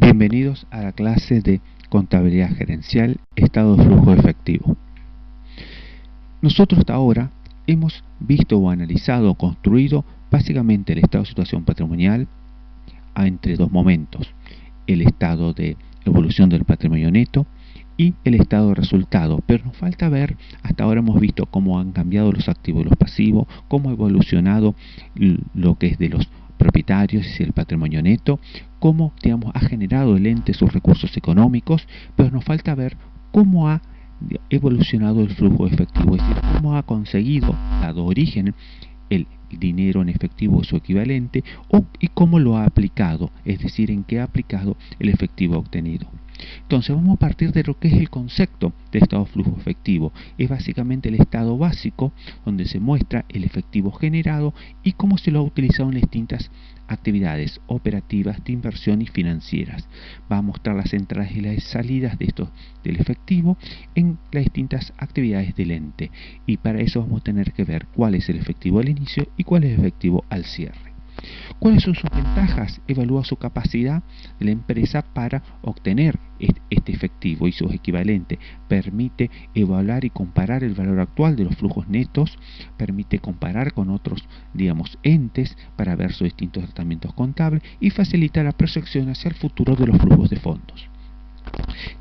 Bienvenidos a la clase de Contabilidad Gerencial, Estado de Flujo Efectivo. Nosotros hasta ahora hemos visto o analizado o construido básicamente el estado de situación patrimonial entre dos momentos: el estado de evolución del patrimonio neto y el estado de resultado. Pero nos falta ver, hasta ahora hemos visto cómo han cambiado los activos y los pasivos, cómo ha evolucionado lo que es de los propietarios, es decir, el patrimonio neto, cómo, digamos, ha generado el ente sus recursos económicos, pero nos falta ver cómo ha evolucionado el flujo efectivo, es decir, cómo ha conseguido, dado origen, el dinero en efectivo o su equivalente, y cómo lo ha aplicado, es decir, en qué ha aplicado el efectivo obtenido. Entonces vamos a partir de lo que es el concepto de estado de flujo efectivo. Es básicamente el estado básico donde se muestra el efectivo generado y cómo se lo ha utilizado en distintas actividades operativas, de inversión y financieras. Va a mostrar las entradas y las salidas del efectivo en las distintas actividades del ente, y para eso vamos a tener que ver cuál es el efectivo al inicio y cuál es el efectivo al cierre. ¿Cuáles son sus ventajas? Evalúa su capacidad de la empresa para obtener este efectivo y sus equivalentes. Permite evaluar y comparar el valor actual de los flujos netos. Permite comparar con otros, entes para ver sus distintos tratamientos contables y facilita la proyección hacia el futuro de los flujos de fondos.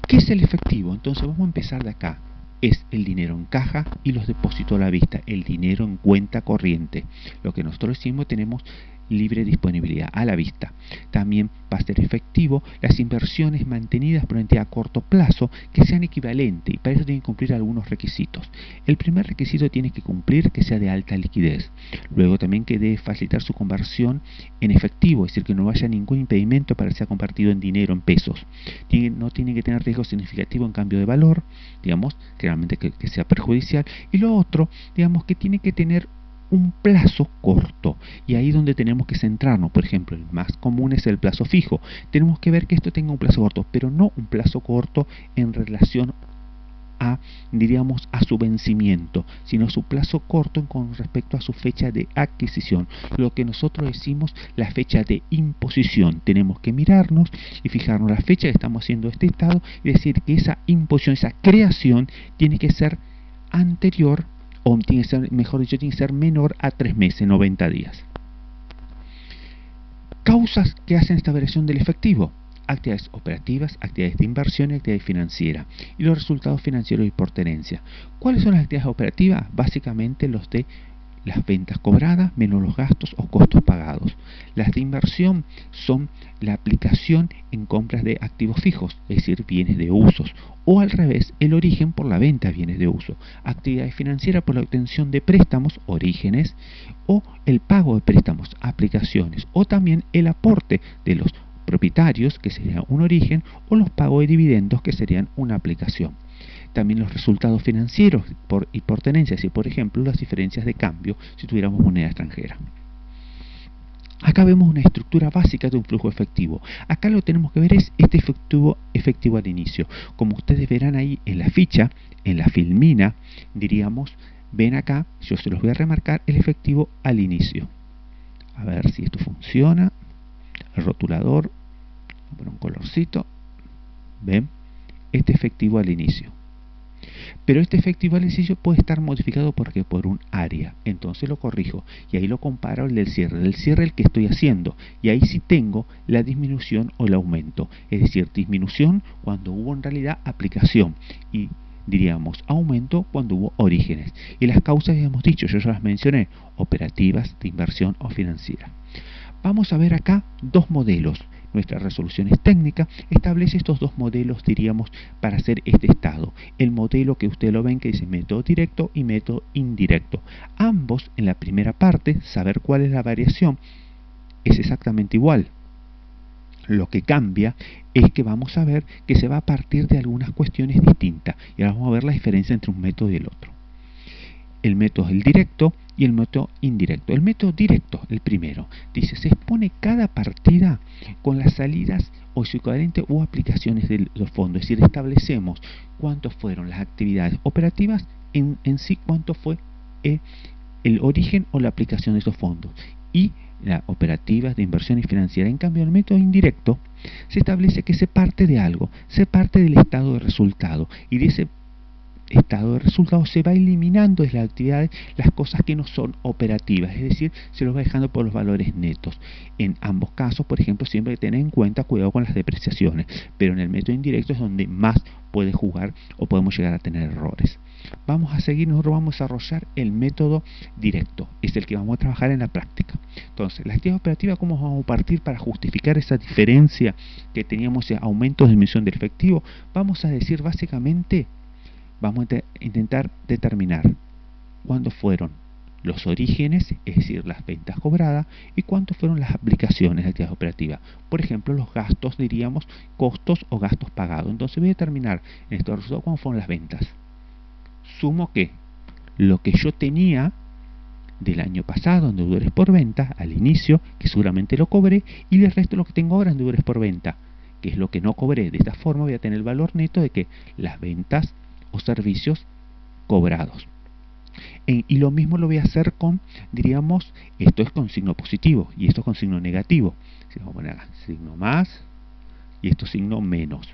¿Qué es el efectivo? Entonces vamos a empezar de acá. Es el dinero en caja y los depósitos a la vista, el dinero en cuenta corriente. Lo que nosotros decimos, tenemos libre disponibilidad a la vista. También va a ser efectivo las inversiones mantenidas por una entidad a corto plazo que sean equivalentes, y para eso tienen que cumplir algunos requisitos. El primer requisito tiene que cumplir que sea de alta liquidez. Luego también que debe facilitar su conversión en efectivo, es decir, que no haya ningún impedimento para que sea convertido en dinero, en pesos. No tiene que tener riesgo significativo en cambio de valor, realmente que sea perjudicial. Y lo otro, que tiene que tener un plazo corto, y ahí donde tenemos que centrarnos. Por ejemplo, el más común es el plazo fijo. Tenemos que ver que esto tenga un plazo corto, pero no un plazo corto en relación a, a su vencimiento, sino su plazo corto con respecto a su fecha de adquisición, lo que nosotros decimos la fecha de imposición. Tenemos que mirarnos y fijarnos la fecha que estamos haciendo este estado y decir que esa imposición, esa creación, tiene que ser anterior, o tiene que ser, mejor dicho, tiene que ser menor a 3 meses, 90 días. Causas que hacen esta variación del efectivo: actividades operativas, actividades de inversión y actividades financieras, y los resultados financieros y por tenencia. ¿Cuáles son las actividades operativas? Básicamente los de las ventas cobradas menos los gastos o costos pagados. Las de inversión son la aplicación en compras de activos fijos, es decir, bienes de usos, o al revés, el origen por la venta de bienes de uso. Actividades financieras por la obtención de préstamos, orígenes, o el pago de préstamos, aplicaciones, o también el aporte de los propietarios, que sería un origen, o los pagos de dividendos, que serían una aplicación. También los resultados financieros y por tenencia, si por ejemplo las diferencias de cambio si tuviéramos moneda extranjera. Acá vemos una estructura básica de un flujo efectivo. Acá lo que tenemos que ver es este efectivo al inicio. Como ustedes verán ahí en la ficha, en la filmina, ven acá, yo se los voy a remarcar, el efectivo al inicio. A ver si esto funciona. El rotulador, voy a poner un colorcito. ¿Ven? Este efectivo al inicio. Pero este efectivo al inicio puede estar modificado por un área. Entonces lo corrijo y ahí lo comparo al del cierre. Del cierre el que estoy haciendo. Y ahí sí tengo la disminución o el aumento. Es decir, disminución cuando hubo en realidad aplicación. Y aumento cuando hubo orígenes. Y las causas ya hemos dicho, yo ya las mencioné: operativas, de inversión o financiera. Vamos a ver acá dos modelos. Nuestra resolución técnica establece estos dos modelos, para hacer este estado. El modelo que ustedes lo ven que dice método directo y método indirecto. Ambos, en la primera parte, saber cuál es la variación, es exactamente igual. Lo que cambia es que vamos a ver que se va a partir de algunas cuestiones distintas. Y ahora vamos a ver la diferencia entre un método y el otro. El método es el directo y el método indirecto. El método directo, el primero, dice: se expone cada partida con las salidas o su equivalente o aplicaciones de los fondos. Es decir, establecemos cuántos fueron las actividades operativas en sí, cuánto fue el origen o la aplicación de esos fondos. Y operativas de inversión y financiera. En cambio, en el método indirecto se establece que se parte de algo, se parte del estado de resultado, y de ese estado de resultado se va eliminando de las actividades las cosas que no son operativas, es decir, se los va dejando por los valores netos. En ambos casos, por ejemplo, siempre hay que tener en cuenta cuidado con las depreciaciones, pero en el método indirecto es donde más puede jugar o podemos llegar a tener errores. Vamos a seguir, nosotros vamos a desarrollar el método directo, es el que vamos a trabajar en la práctica. Entonces, la actividad operativa, ¿cómo vamos a partir para justificar esa diferencia que teníamos, aumento de disminución del efectivo? Vamos a decir básicamente, vamos a intentar determinar cuándo fueron los orígenes, es decir, las ventas cobradas, y cuánto fueron las aplicaciones de actividad operativa. Por ejemplo, los gastos, diríamos, costos o gastos pagados. Entonces voy a determinar en estos resultados cuándo fueron las ventas. Sumo que lo que yo tenía del año pasado en deudores por venta, al inicio, que seguramente lo cobré, y el resto lo que tengo ahora en deudores por venta, que es lo que no cobré. De esta forma voy a tener el valor neto de que las ventas o servicios cobrados. Y lo mismo lo voy a hacer con, diríamos, esto es con signo positivo y esto es con signo negativo. Vamos a poner acá, signo más y esto signo menos.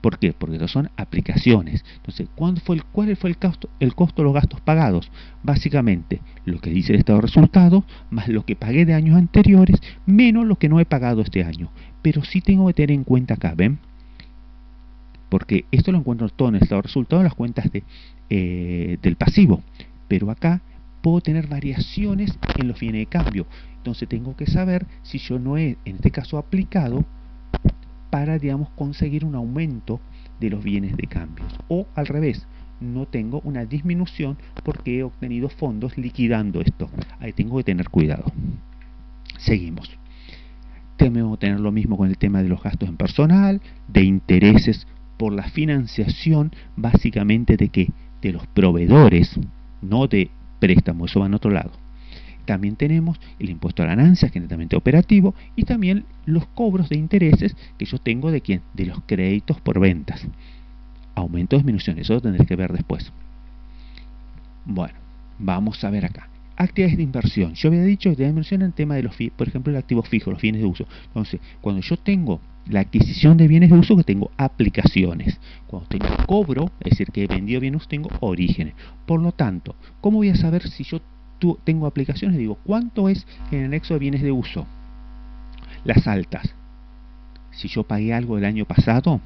¿Por qué? Porque estos son aplicaciones. Entonces, ¿cuál fue el costo de los gastos pagados? Básicamente, lo que dice el estado de resultados, más lo que pagué de años anteriores, menos lo que no he pagado este año. Pero sí tengo que tener en cuenta acá, ¿ven? Porque esto lo encuentro todo en el estado de resultados, en las cuentas del pasivo. Pero acá puedo tener variaciones en los bienes de cambio. Entonces tengo que saber si yo no he, en este caso, aplicado para, digamos, conseguir un aumento de los bienes de cambio. O al revés, no tengo una disminución porque he obtenido fondos liquidando esto. Ahí tengo que tener cuidado. Seguimos. Tenemos que tener lo mismo con el tema de los gastos en personal, de intereses por la financiación, básicamente de los proveedores, no de préstamos, eso va en otro lado. También tenemos el impuesto a ganancias, que es netamente operativo, y también los cobros de intereses que yo tengo de ¿quién? De los créditos por ventas. Aumento o disminución, eso lo tendré que ver después. Bueno, vamos a ver acá. Actividades de inversión. Yo había dicho que de inversión en el tema de los, por ejemplo, el activo fijo, los bienes de uso. Entonces, cuando yo tengo la adquisición de bienes de uso, que tengo aplicaciones. Cuando tengo cobro, es decir, que he vendido bienes de uso, tengo orígenes. Por lo tanto, ¿cómo voy a saber si yo tengo aplicaciones? Digo, ¿cuánto es en el anexo de bienes de uso? Las altas. Si yo pagué algo del año pasado,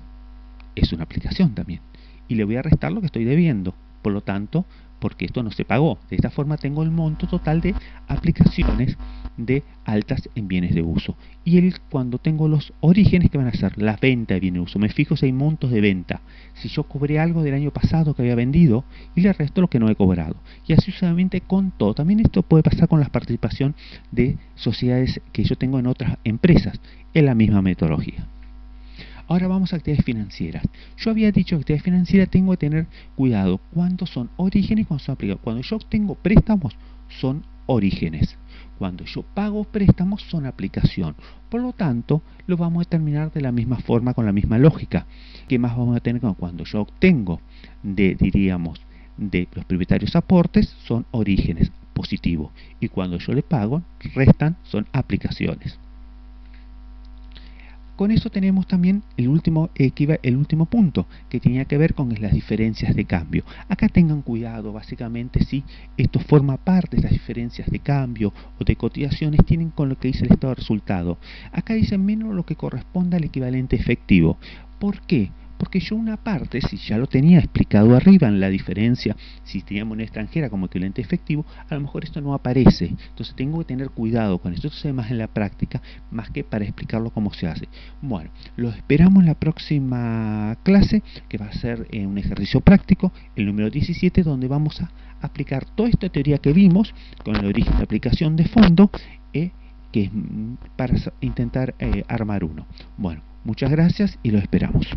es una aplicación también. Y le voy a restar lo que estoy debiendo. Por lo tanto, porque esto no se pagó. De esta forma tengo el monto total de aplicaciones de altas en bienes de uso. Y cuando tengo los orígenes, que van a ser las ventas de bienes de uso, me fijo si hay montos de venta. Si yo cobré algo del año pasado que había vendido, y le resto lo que no he cobrado. Y así sucesivamente con todo. También esto puede pasar con la participación de sociedades que yo tengo en otras empresas, en la misma metodología. Ahora vamos a actividades financieras. Yo había dicho que actividades financieras tengo que tener cuidado. ¿Cuántos son orígenes y cuántos son aplicados? Cuando yo obtengo préstamos, son orígenes. Cuando yo pago préstamos, son aplicación. Por lo tanto, lo vamos a determinar de la misma forma, con la misma lógica. ¿Qué más vamos a tener? Cuando yo obtengo de los propietarios aportes, son orígenes positivos. Y cuando yo le pago, restan, son aplicaciones. Con eso tenemos también el último punto, que tenía que ver con las diferencias de cambio. Acá tengan cuidado, básicamente, si esto forma parte de las diferencias de cambio o de cotizaciones, tienen con lo que dice el estado de resultado. Acá dice menos lo que corresponde al equivalente efectivo. ¿Por qué? Porque yo una parte, si ya lo tenía explicado arriba en la diferencia, si tenía moneda extranjera como equivalente efectivo, a lo mejor esto no aparece. Entonces tengo que tener cuidado con esto. Esto se ve más en la práctica, más que para explicarlo cómo se hace. Bueno, los esperamos en la próxima clase, que va a ser un ejercicio práctico, el número 17, donde vamos a aplicar toda esta teoría que vimos, con el origen de aplicación de fondo, que es para intentar armar uno. Bueno, muchas gracias y los esperamos.